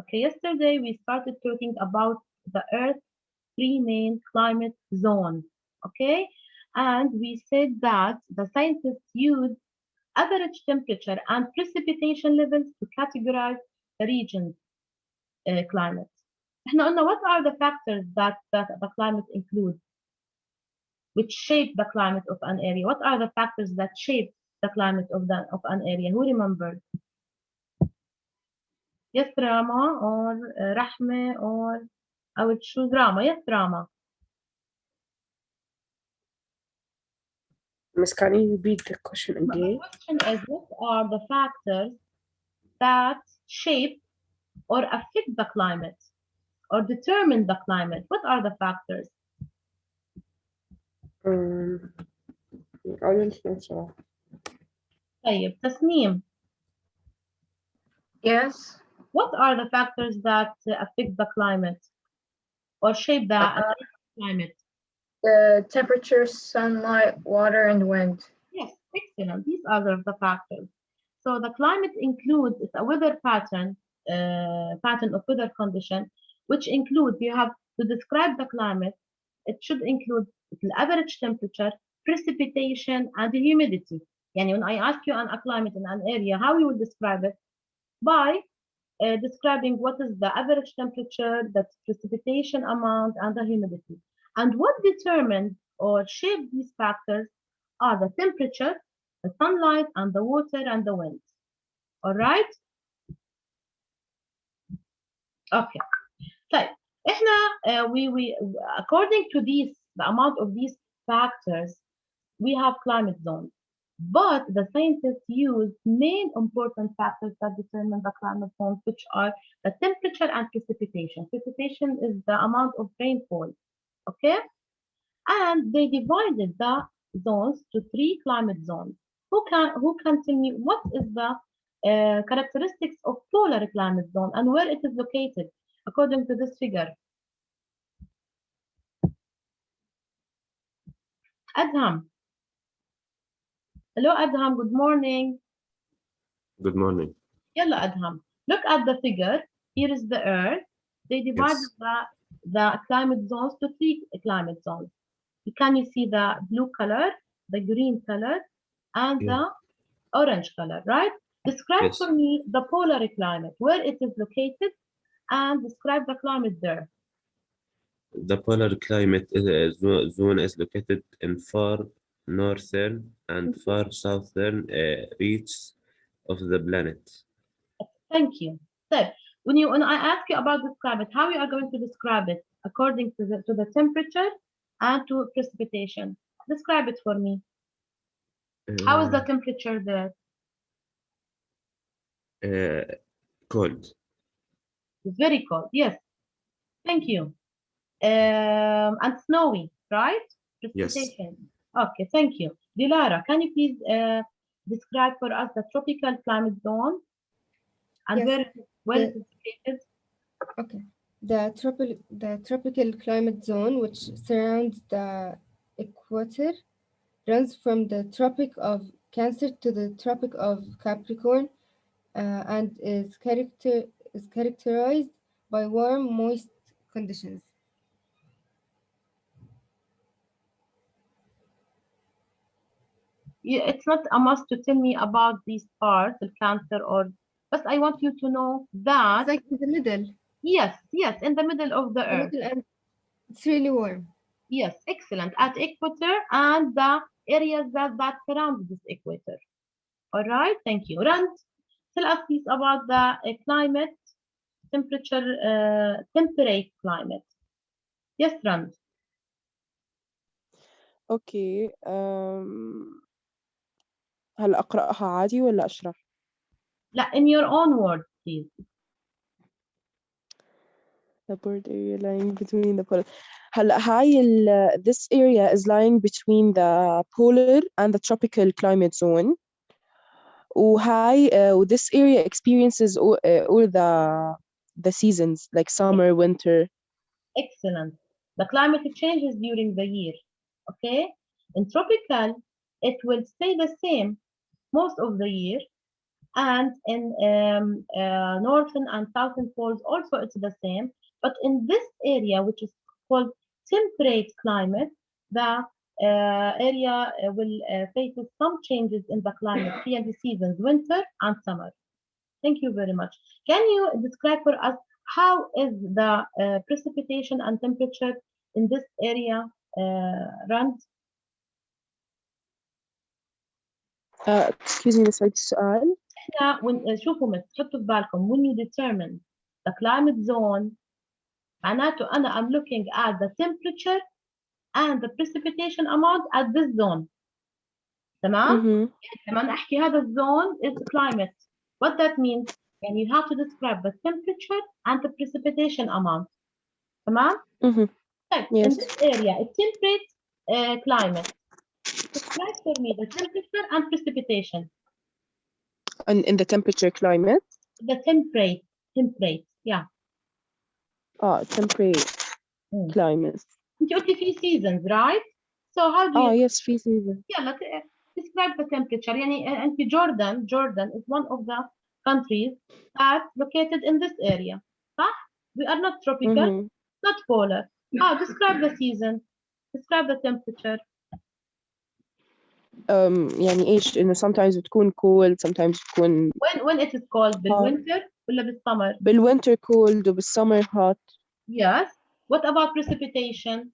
Okay, yesterday we started talking about the Earth three main climate zones. Okay, and we said that the scientists use average temperature and precipitation levels to categorize the region's climate. احنا قلنا what are the factors that the climate includes, which shape the climate of an area? What are the factors that shape the climate of an area? Who remembers? Yes, Rama or Rahme, or I would choose Rama. Yes, Rama. Miss, can you repeat the question The again? question is, what are the factors that shape or affect the climate or determine the climate? What are the factors? I don't know, so. طيب, Tasneem, Yes. what are the factors that affect the climate or shape the climate? The temperature, sunlight, water, and wind. Yes, excellent. These are the factors. So the climate includes it's a weather pattern of weather condition, which includes you have to describe the climate. It should include the average temperature, precipitation, and the humidity. Yani when I ask you a climate in an area, how you will describe it? By describing what is the average temperature, the precipitation amount, and the humidity. And what determines or shape these factors are the temperature, the sunlight, and the water and the wind. All right? Okay. طيب احنا we according to these the amount of these factors we have climate zones. But the scientists use main important factors that determine the climate zones, which are the temperature and precipitation. Precipitation is the amount of rainfall, okay? And they divided the zones to three climate zones. Who can tell me what is the characteristics of polar climate zone and where it is located according to this figure? Adham. Hello, Adham. Good morning. Good morning. Yalla, Adham. Look at the figure. Here is the Earth. They divided the climate zones to three climate zones. Can you see the blue color, the green color, and the orange color, right? Describe for me the polar climate, where it is located, and describe the climate there. The polar climate zone is located in far northern and far southern reaches of the planet. Thank you. So, when I ask you about this climate, how you are going to describe it according to the temperature and to precipitation? Describe it for me. How is the temperature there? Cold. Very cold. Yes. Thank you. And snowy, right? Precipitation. Yes. Okay. Thank you. Dilara, can you please describe for us the tropical climate zone and yes. where it is located? Okay. The tropical climate zone, which surrounds the equator, runs from the Tropic of Cancer to the Tropic of Capricorn, and is characterized by warm, moist conditions. It's not a must to tell me about these parts, the Cancer, or, but I want you to know that it's like in the middle. Yes, yes, in the middle of the Earth. And it's really warm. Yes, excellent. At equator and the areas that surround this equator. All right, thank you. Rand, tell us please about the climate, temperature, temperate climate. Yes, Rand. اوكي هل اقراها عادي ولا اشرح؟ لا, in your own words, please. The bird area lying between the polar. هلا هاي this area is lying between the polar and the tropical climate zone. وهاي this area experiences all the seasons like summer, winter. Excellent. The climate changes during the year. Okay. In tropical, it will stay the same most of the year, and in northern and southern poles also it's the same. But in this area, which is called temperate climate, the area will face some changes in the climate, three and the seasons, winter and summer. Thank you very much. Can you describe for us how is the precipitation and temperature in this area run? excuse me نسيت السؤال. احنا شوفوا تحطوا في بالكم when you determine the climate zone معناته أنا I'm looking at the temperature and the precipitation amount at this zone. تمام؟ Mhm. لما أنا أحكي هذا الزون is climate. What that means? يعني you have to describe the temperature and the precipitation amount. تمام؟ Mhm. طيب Yes. in this area a temperate climate. Describe for me the temperature and precipitation. And in the temperature climate. The temperate yeah. Temperate Mm. climate. انت قلتي في seasons right? So how do you Yes, في season. يلا describe the temperature يعني انت Jordan is one of the countries that's located in this area صح؟ We are not tropical, Mhm. not polar. Describe the season, describe the temperature. يعني إيش إنه sometimes بتكون cold, sometimes بتكون When it is cold بالwinter ولا بالsummer? بالwinter cold وبالsummer hot. Yes. What about precipitation?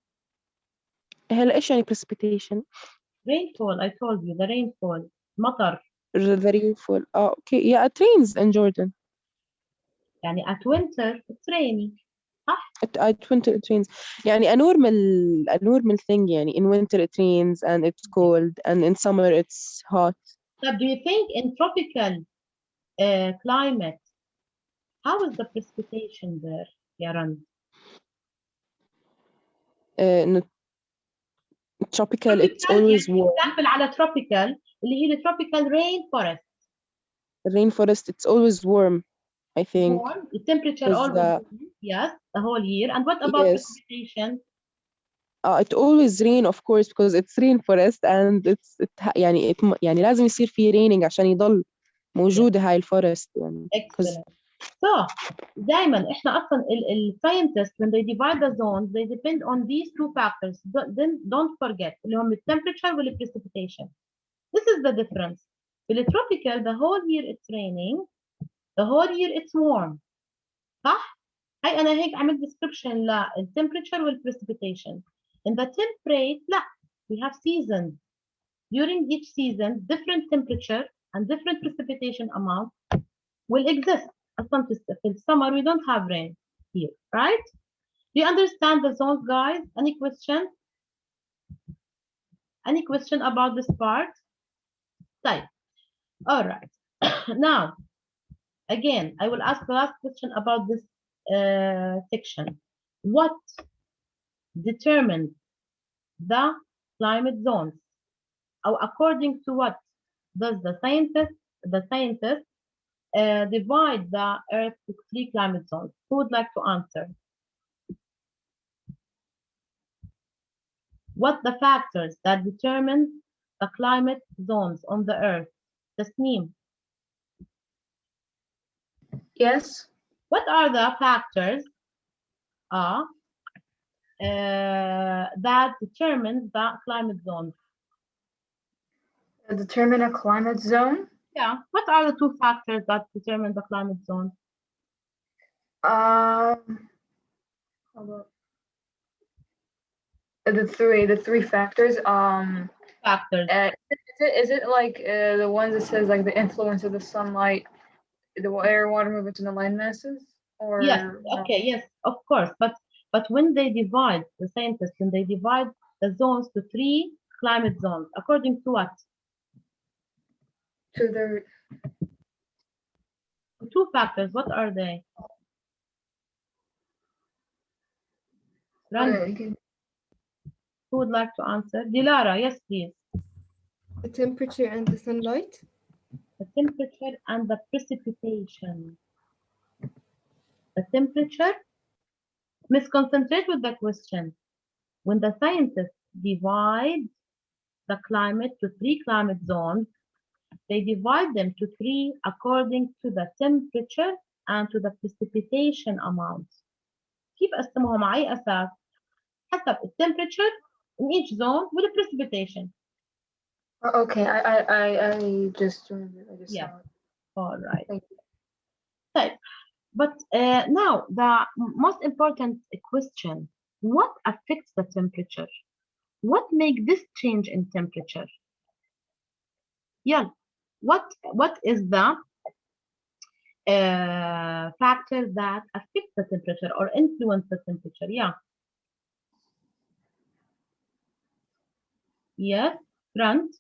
هلا إيش يعني precipitation؟ Rainfall, I told you, the rainfall. مطر. The rainfall. Okay. Yeah, it rains in Jordan. يعني at winter it's rainy. At winter it rains. يعني a normal thing يعني in winter it rains and it's cold and in summer it's hot. Now, do you think in tropical climate, how is the precipitation there, Yaran? إنه tropical it's always warm. example على tropical اللي هي tropical rainforest. The rainforest it's always warm, I think. Warm, the temperature Is always the- yes, the whole year. And what about Yes. precipitation? It always rain of course because it's rainforest and يعني لازم يصير في raining عشان يضل موجودة هاي الفورست يعني. Excellent. So دائما احنا اصلا scientists when they divide the zones they depend on these two factors. Then don't forget اللي هم temperature وال precipitation. This is the difference. في tropical the whole year it's raining, the whole year it's warm. صح؟ هاي أنا هيك عملت description للtemperature وال precipitation. In the temperate لا, we have seasons. During each season different temperature and different precipitation amount will exist. أصلاً في summer we don't have rain here, right? Do you understand the zones, guys? Any question? Any question about this part? طيب. All right. Now, again, I will ask the last question about this section. What determines the climate zones? Or according to what does the scientist divide the Earth to 3 climate zones? Who would like to answer? What the factors that determine the climate zones on the Earth? Tasneem. Yes. What are the factors that determine the climate zones? Determine a climate zone. Yeah. What are the 2 factors that determine the climate zone? Hold up. The three factors. Factors. Is it like the ones that says like the influence of the sunlight, the air, water movement, and the land masses? Or Yes. Okay. Yes. Of course. But when they divide the scientists, when they divide the zones to 3 climate zones, according to what? to the 2 factors. What are they? Random. Who would like to answer? Dilara, yes, please. The temperature and the sunlight. The temperature and the precipitation. The temperature. Misconcentrate with the question. When the scientists divide the climate to 3 climate zones, they divide them to 3 according to the temperature and to the precipitation amount. كيف قسموهم على أي أساس؟ حسب temperature in each zone with the precipitation. Okay, I just remembered. I just Yeah. saw it. All right. Thank you. طيب. But now the most important question, what affects the temperature? What makes this change in temperature? Yeah, what is the factor that affects the temperature or influence the temperature? Yeah. Yes, Grant.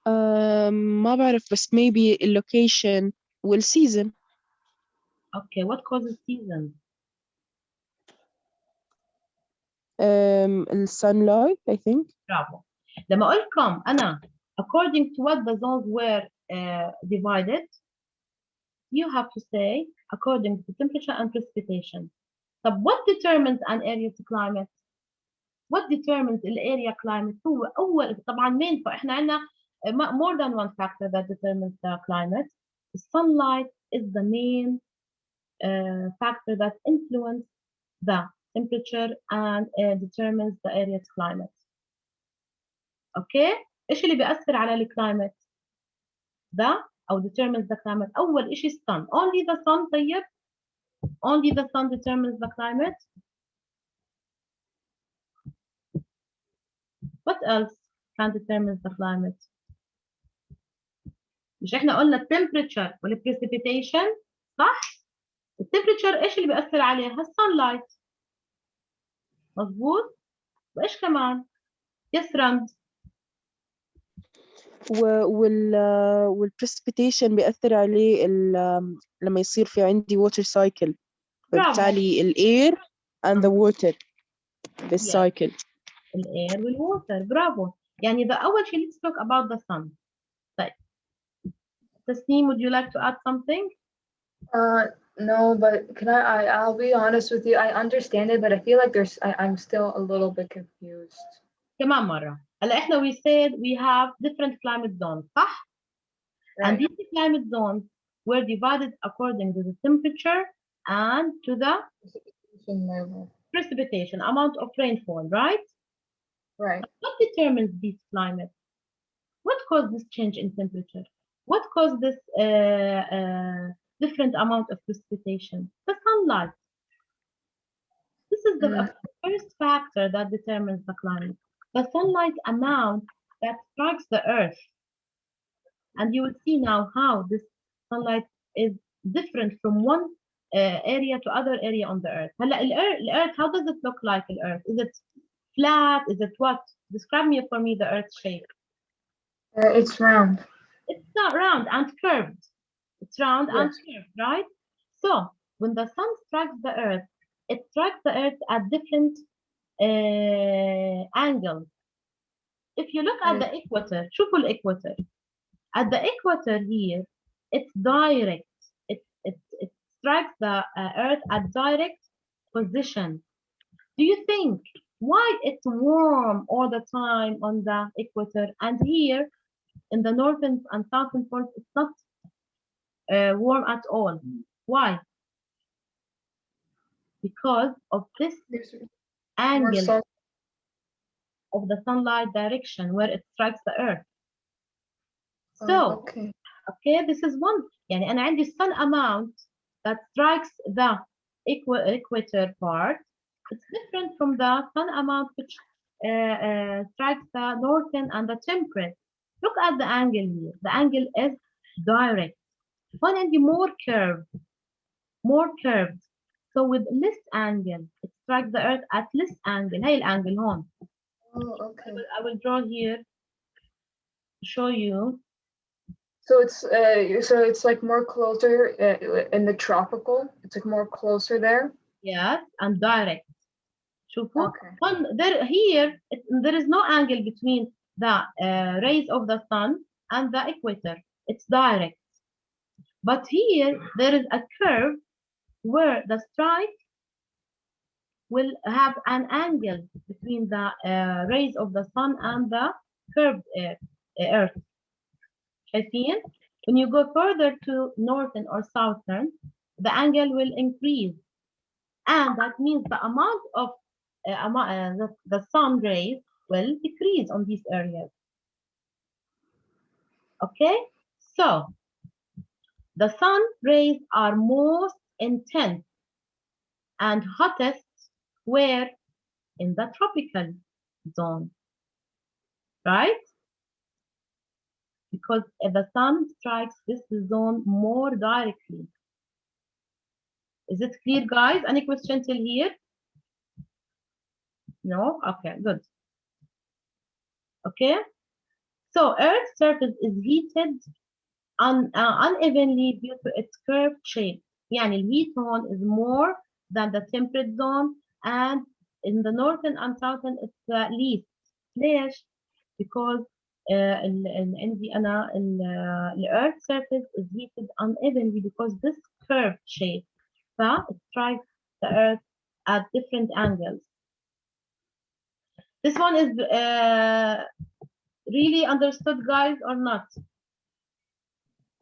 ما بعرف بس maybe location والseason. Okay, what causes season? Sunlight I think. Bravo. لما أقول لكم أنا according to what the zones were divided, you have to say according to temperature and precipitation. طب what determines an area's climate? What determines the area climate? هو أول طبعا main فإحنا عندنا more than one factor that determines the climate. The sunlight is the main factor that influences the temperature and determines the area's climate. اوكي ايش اللي بيأثر على الكلايمت ده او determines the climate؟ اول شيء sun. Only the sun. طيب only the sun determines the climate. What else can determine the climate؟ مش احنا قلنا temperature وال precipitation صح؟ التمبريتشر ايش اللي بيأثر عليها؟ sunlight. مظبوط؟ وايش كمان؟ yes رند. والprecipitation بيأثر عليه لما يصير في عندي water cycle فبالتالي air and the water this cycle. air والwater. برافو. يعني ده أول شيء let's talk about the sun. طيب تسنيم, would you like to add something? No, but I'll be honest with you. I understand it, but I feel like I'm still a little bit confused. كمان مرة. هلا إحنا we said we have different climate zones صح؟ Right. And these climate zones were divided according to the temperature and to the precipitation, amount of rainfall, right? Right. What determines these climates? What caused this change in temperature? What caused this different amount of precipitation? The sunlight. This is the first factor that determines the climate. The sunlight amount that strikes the earth. And you will see now how this sunlight is different from one area to other area on the earth. The earth, how does it look like the earth? Is it flat? Is it what? Describe for me the earth shape. It's round. It's not round and curved. It's round and Yes. curved, right? So when the sun strikes the earth, it strikes the earth at different angles. If you look at the equator, شوفوا الإكواتور. At the equator here, it's direct. It strikes the earth at direct position. Do you think why it's warm all the time on the equator, and here in the northern and southern parts it's not warm at all? Why? Because of this angle of the sunlight direction where it strikes the earth. So, okay, this is one. يعني أنا عندي sun amount that strikes the equator part. It's different from the sun amount which strikes the northern and the temperate. Look at the angle here. The angle is direct. One عندي more curved. So with less angle, it strikes the earth at less angle. هاي الانجل هون. Oh, okay. I will draw here to show you. So it's like more closer in the tropical. It's like more closer there. Yes, and direct. شوفوا. Okay. There is no angle between the rays of the sun and the equator. It's direct. But here there is a curve where the strike will have an angle between the rays of the sun and the curved air. Earth. شايفين؟ When you go further to northern or southern, the angle will increase, and that means the amount of the sun rays will decrease on these areas. Okay, so the sun rays are most intense and hottest where? In the tropical zone, right? Because the sun strikes this zone more directly. Is it clear, guys? Any question till here? No? Okay, good. Okay, so Earth's surface is heated unevenly due to its curved shape. يعني الheat zone is more than the temperate zone, and in the northern and southern it's the least. ليش؟ Because عندي أنا the Earth's surface is heated unevenly because this curved shape. It strikes the Earth at different angles. This one is really understood, guys, or not?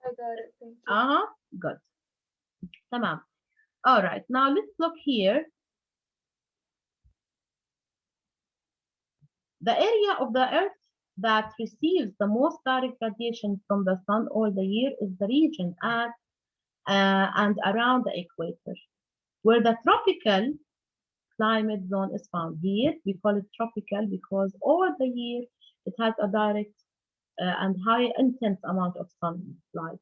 I got it. Thank you. Good. تمام. All right, now let's look here. The area of the Earth that receives the most direct radiation from the sun all the year is the region at and around the equator, where the tropical climate zone is found. Here we call it tropical because all the year it has a direct and high intense amount of sunlight.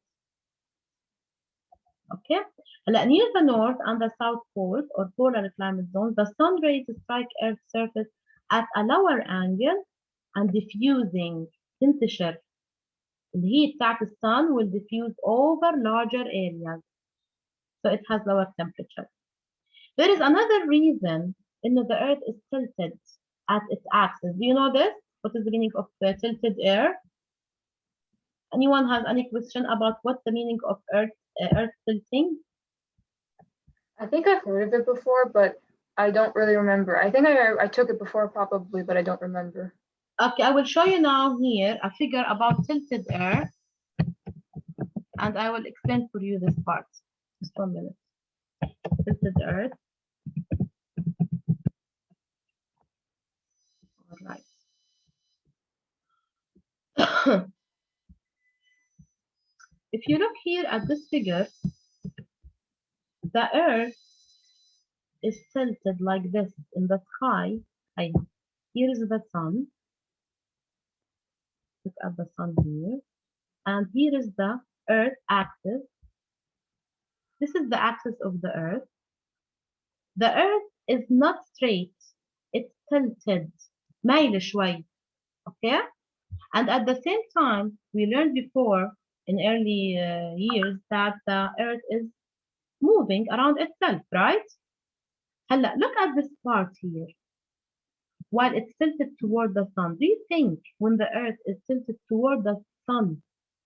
Okay, near the north and the south poles or polar climate zones, the sun rays strike Earth's surface at a lower angle and diffusing انتشر. The heat of the sun will diffuse over larger areas, so it has lower temperature. There is another reason in the Earth is tilted at its axis. Do you know this? What is the meaning of tilted air? Anyone has any question about what the meaning of Earth tilting? I think I've heard of it before, but I don't really remember. I think I took it before probably, but I don't remember. Okay, I will show you now here a figure about tilted air, and I will explain for you this part. Just 1 minute. Tilted Earth. All right. If you look here at this figure, the Earth is tilted like this in the sky. Here is the sun. Look at the sun here. And here is the Earth axis. This is the axis of the Earth. The Earth is not straight. It's tilted. مايل شوي. Okay? And at the same time, we learned before in early years that the Earth is moving around itself, right? هلا, look at this part here. While it's tilted toward the sun, do you think when the Earth is tilted toward the sun,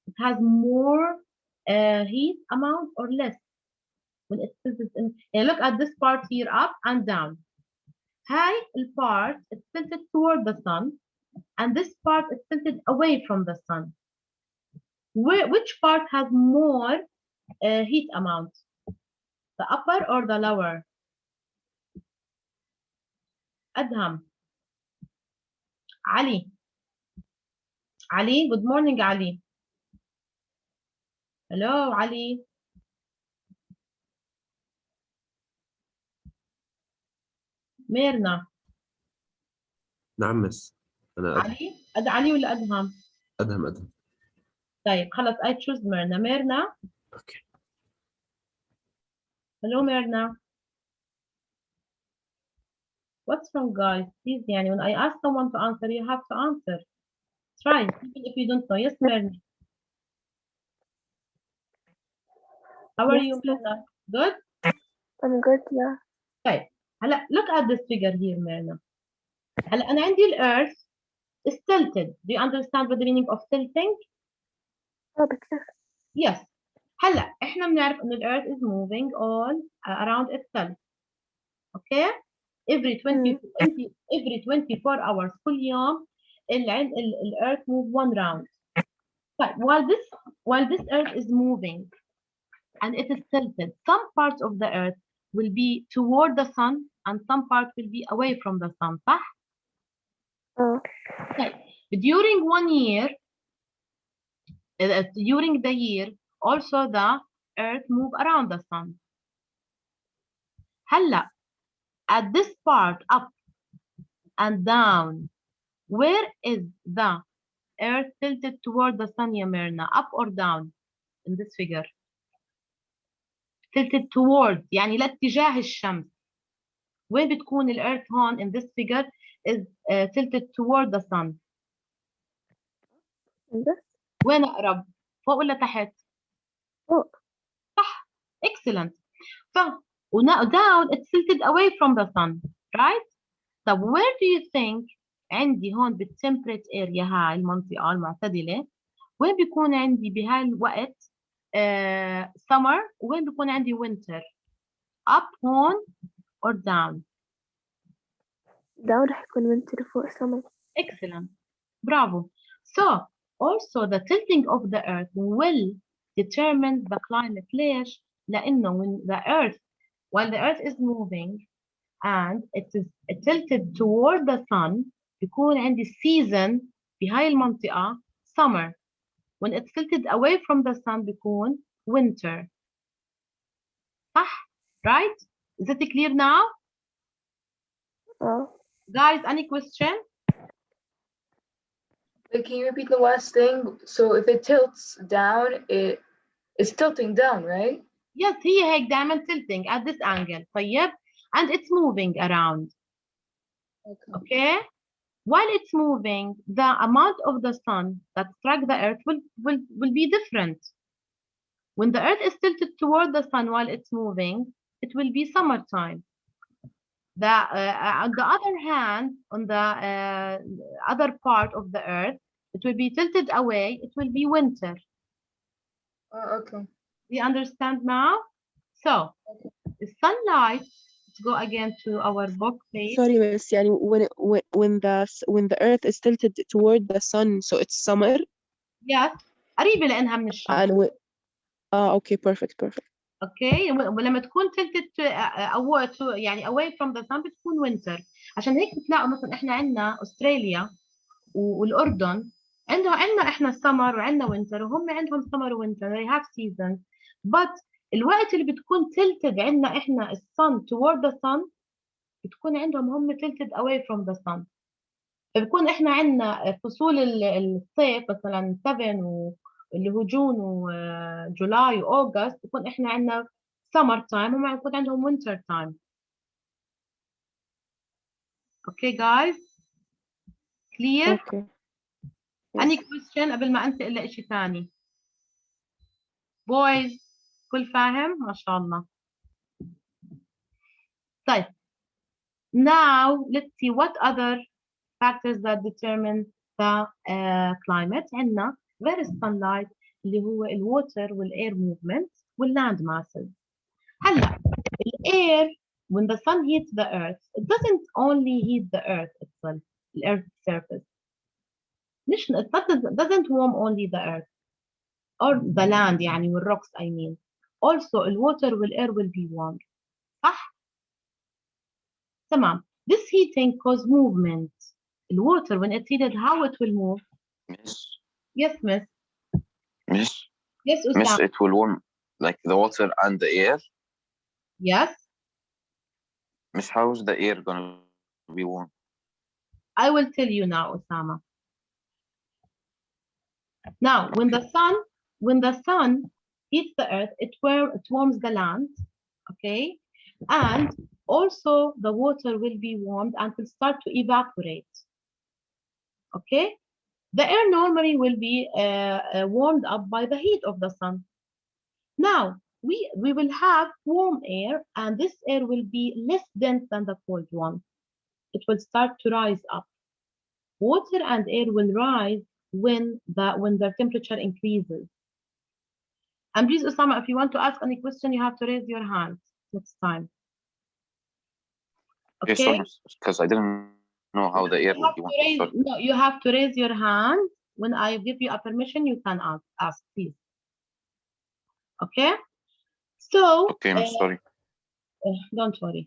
it has more heat amount or less? When it's tilted in, look at this part here, up and down. High part is tilted toward the sun, and this part is tilted away from the sun. Which part has more heat amount? The upper or the lower? Adham. Ali. Ali, good morning, Ali. Hello, Ali. ميرنا. نعم مس. أنا علي؟ علي ولا أدهم؟ أدهم. طيب خلص I choose ميرنا. ميرنا. Okay. Hello ميرنا. What's wrong, guys? Please, يعني when I ask someone to answer, you have to answer. Try, even if you don't know. Yes, Myrna. How are you, Myrna? Good? I'm good, yeah. طيب هلا look at this figure here, Myrna. هلا أنا عندي الأرث is tilted. Do you understand what the meaning of tilting? بكتير. Yes. هلا إحنا بنعرف إنه الأرث is moving all around itself. Okay? Every 24 hours كل يوم the Earth move one round. But while this Earth is moving and it is tilted, some parts of the Earth will be toward the sun and some part will be away from the sun. صح؟ Okay. During 1 year, during the year, also the Earth move around the sun. هلا at this part up and down, where is the Earth tilted toward the sun, يا ميرنا? Up or down in this figure? Tilted toward يعني لاتجاه الشمس. وين بتكون ال Earth هون in this figure is tilted toward the sun. وين أقرب؟ فوق ولا تحت؟ فوق. صح. Excellent. down it's tilted away from the sun, right? طب where do you think عندي هون بالtemperate area هاي المنطقة المعتدلة وين بيكون عندي بهاي الوقت summer وين بيكون عندي winter؟ up هون or down؟ down رح يكون winter فوق summer. Excellent. Bravo. So also the tilting of the earth will determine the climate. ليش؟ لأنه while the earth is moving and it is tilted toward the sun بيكون عندي season بهاي المنطقة summer. When it's tilted away from the sun بيكون winter. صح؟ Right? Is it clear now? Guys, any question? Can you repeat the last thing? So if it tilts down, it's tilting down, right? Yes, هي هيك دائما tilting at this angle. طيب? And it's moving around. Okay? While it's moving, the amount of the sun that struck the earth will be different. When the earth is tilted toward the sun while it's moving, it will be summertime. On the other hand, on the other part of the earth, it will be tilted away, it will be winter. Okay. Do you understand now? So, the sunlight, let's go again to our book page. Sorry, Miss. يعني when the earth is tilted toward the sun, so it's summer. Yes. قريبة لأنها من الشمس. And okay, perfect. Okay. ولما تكون tilted يعني away from the sun بتكون winter. عشان هيك بتلاقوا مثلا احنا عندنا أستراليا والأردن عندنا احنا summer وعندنا winter وهم عندهم summer وwinter. They have seasons. But الوقت اللي بتكون tilted عندنا احنا sun toward the sun بتكون عندهم هم tilted away from the sun. فبكون احنا عندنا فصول الصيف مثلا 7 اللي هو جون وجولاي واوغست بكون احنا عندنا summer time وما بكون عندهم winter time. Okay guys? Clear? Okay. Any question قبل ما انتقل لإشي ثاني؟ Boys كل فاهم؟ ما شاء الله. طيب. Now let's see what other factors that determine the climate. عندنا غير sunlight اللي هو water air movement land masses. هلا air when the sun hits the earth it doesn't only heat the earth itself, the earth's surface. It doesn't warm only the earth or the land يعني rocks I mean. Also water air will be warmed. صح؟ تمام. This heating causes movement. Water when it's heated how it will move? Miss. Yes, miss. Miss. Yes, Usama. Miss, it will warm like the water and the air. Yes. Miss, how is the air gonna be warm? I will tell you now, Osama. Now, when the sun heats the earth, it warms the land, okay? And also the water will be warmed and will start to evaporate, okay? The air normally will be warmed up by the heat of the sun. Now, we will have warm air and this air will be less dense than the cold one. It will start to rise up. Water and air will rise when the temperature increases. And please, Osama, if you want to ask any question, you have to raise your hand next time. Okay? Yes, because I didn't know how the air You will have be to warm. raise, Sorry. no, you have to raise your hand. When I give you a permission, you can ask, please. Okay? So, Okay, I'm sorry. don't worry.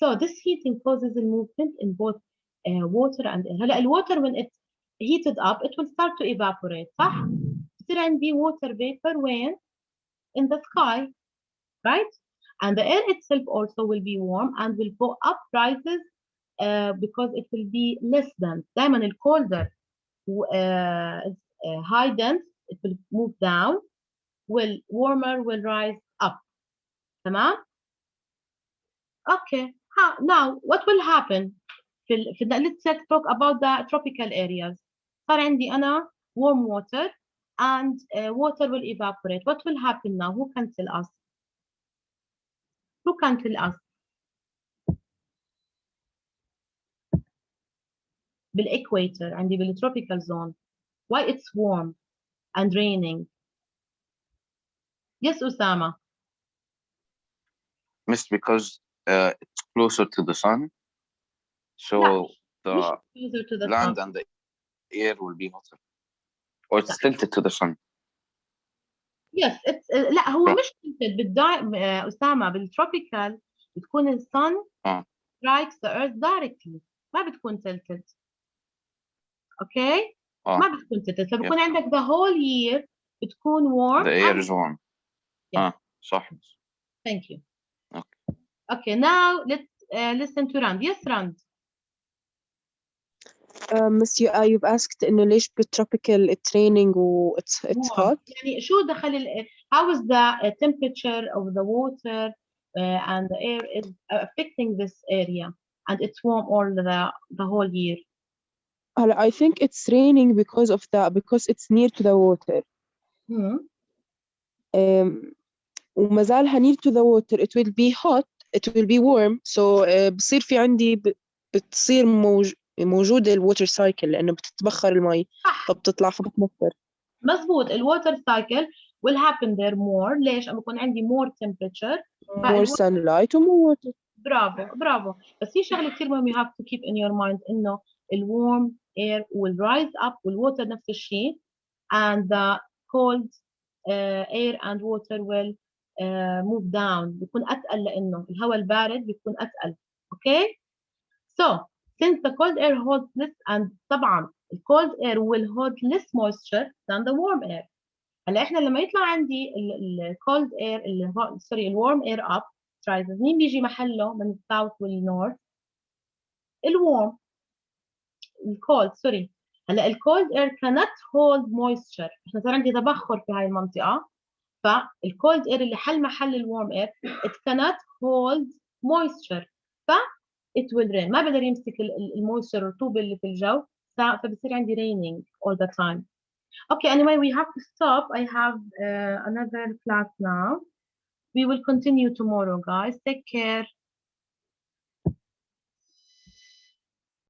So this heating causes a movement in both water and air. هلا الwater when it's heated up, it will start to evaporate, صح؟ بصير عندي water vapor وين؟ In the sky, right? And the air itself also will be warm and will go up, rises because it will be less dense. دايما ال colder high dense, it will move down, will warmer will rise up. تمام؟ Okay. Now, what will happen? Let's talk about the tropical areas. صار عندي أنا warm water and water will evaporate. What will happen now? Who can tell us? Who can tell us? بالإكواتور عندي بالtropical zone. Why it's warm and raining? Yes, Usama. Missed because it's closer to the sun. So the Closer to the land sun. and the air will be hotter. Or it's tilted to the sun. Yes, it's لا هو مش tilted أسامة بالtropical بتكون ال sun strikes the earth directly. ما بتكون tilted. Okay? ما بتكون tilted. فبكون عندك the whole year بتكون warm. The air is warm. Yes. صح. Thank you. Okay. Okay, now let's listen to Rand. Yes, Rand. Miss you've asked إنه ليش بالtropical it's raining و it's hot. يعني شو دخل how is the temperature of the water and the air is affecting this area and it's warm all the whole year. I think it's raining because it's near to the water. وما زالها near to the water it will be hot, it will be warm, so بصير في عندي بتصير موجودة الووتر سايكل لأنه بتتبخر المي فبتطلع فبتمطر. مزبوط الووتر سايكل will happen there more. ليش؟ أما يكون عندي more temperature more sunlight و more water. برافو بس في شغلة كثير مهم you have to keep in your mind إنه ال warm air will rise up والwater نفس الشيء and the cold air and water will move down بيكون أتقل لأنه الهواء البارد بيكون أتقل. Okay? So since the cold air holds less and طبعا the cold air will hold less moisture than the warm air. هلا احنا لما يطلع عندي ال cold air سوري ال warm air up rises مين بيجي محله من الساوث والنورث؟ الwarm الcold سوري. هلا الcold air cannot hold moisture. احنا صار عندي تبخر في هاي المنطقة فالcold air اللي حل محل الwarm air it cannot hold moisture ف it will rain. ما بقدر يمسك المويستر الرطوبة اللي في الجو فبصير عندي raining all the time. Okay, anyway, we have to stop. I have another class now. We will continue tomorrow, guys. Take care.